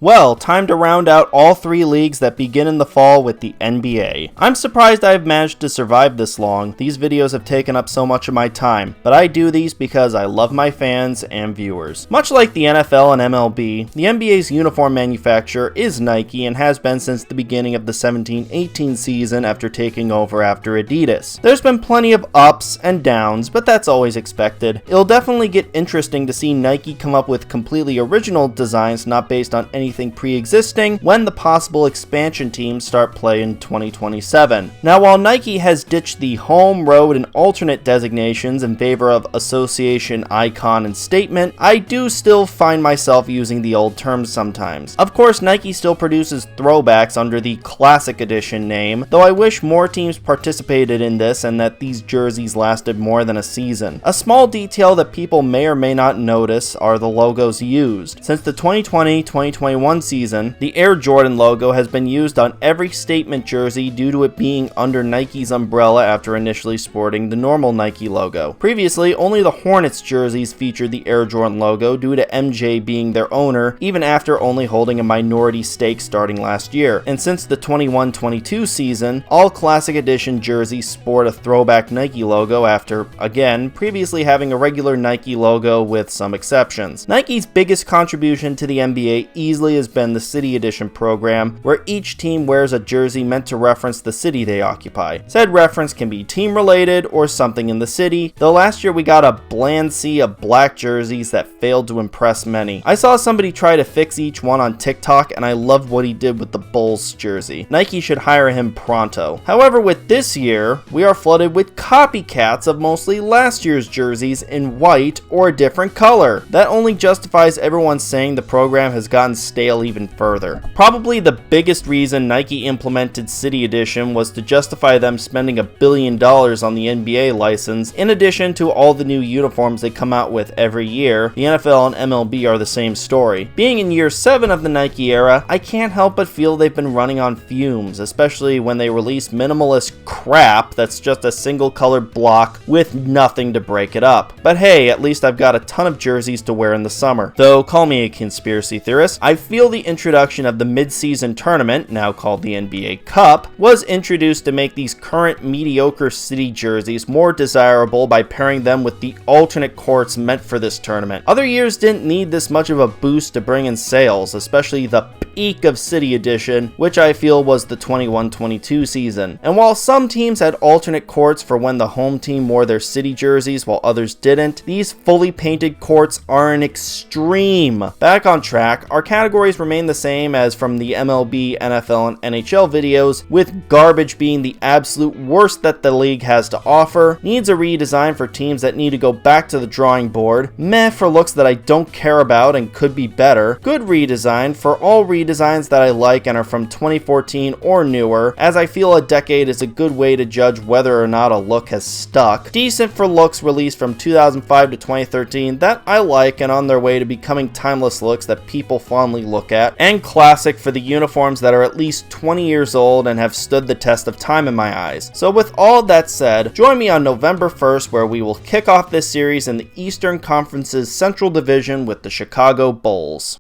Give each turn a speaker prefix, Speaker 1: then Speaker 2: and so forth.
Speaker 1: Well, time to round out all three leagues that begin in the fall with the NBA. I'm surprised I've managed to survive this long. These videos have taken up so much of my time, but I do these because I love my fans and viewers. Much like the NFL and MLB, the NBA's uniform manufacturer is Nike and has been since the beginning of the 17-18 season after taking over after Adidas. There's been plenty of ups and downs, but that's always expected. It'll definitely get interesting to see Nike come up with completely original designs not based on anything pre-existing when the possible expansion teams start play in 2027. Now, while Nike has ditched the home, road, and alternate designations in favor of association, icon, and statement, I do still find myself using the old terms sometimes. Of course, Nike still produces throwbacks under the Classic Edition name, though I wish more teams participated in this and that these jerseys lasted more than a season. A small detail that people may or may not notice are the logos used. Since the 2020-2021 season, the Air Jordan logo has been used on every statement jersey due to it being under Nike's umbrella after initially sporting the normal Nike logo. Previously, only the Hornets jerseys featured the Air Jordan logo due to MJ being their owner, even after only holding a minority stake starting last year. And since the 21-22 season, all Classic Edition jerseys sport a throwback Nike logo after, again, previously having a regular Nike logo with some exceptions. Nike's biggest contribution to the NBA easily has been the City Edition program, where each team wears a jersey meant to reference the city they occupy. Said reference can be team related or something in the city, though last year we got a bland sea of black jerseys that failed to impress many. I saw somebody try to fix each one on TikTok and I loved what he did with the Bulls jersey. Nike should hire him pronto. However, with this year, we are flooded with copycats of mostly last year's jerseys in white or a different color. That only justifies everyone saying the program has gotten stale even further. Probably the biggest reason Nike implemented City Edition was to justify them spending $1 billion on the NBA license, in addition to all the new uniforms they come out with every year. The NFL and MLB are the same story. Being in year 7 of the Nike era, I can't help but feel they've been running on fumes, especially when they release minimalist crap that's just a single colored block with nothing to break it up. But hey, at least I've got a ton of jerseys to wear in the summer. Though, call me a conspiracy theorist, I feel the introduction of the mid-season tournament, now called the NBA Cup, was introduced to make these current mediocre city jerseys more desirable by pairing them with the alternate courts meant for this tournament. Other years didn't need this much of a boost to bring in sales, especially the peak of City Edition, which I feel was the 21-22 season. And while some teams had alternate courts for when the home team wore their city jerseys while others didn't, these fully painted courts are an extreme. Back on track, our categories remain the same as from the MLB, NFL, and NHL videos, with garbage being the absolute worst that the league has to offer, needs a redesign for teams that need to go back to the drawing board, meh for looks that I don't care about and could be better, good redesign for all redesigns that I like and are from 2014 or newer, as I feel a decade is a good way to judge whether or not a look has stuck, decent for looks released from 2005 to 2013 that I like and on their way to becoming timeless looks that people fondly look at, and classic for the uniforms that are at least 20 years old and have stood the test of time in my eyes. So with all that said, join me on November 1st where we will kick off this series in the Eastern Conference's Central Division with the Chicago Bulls.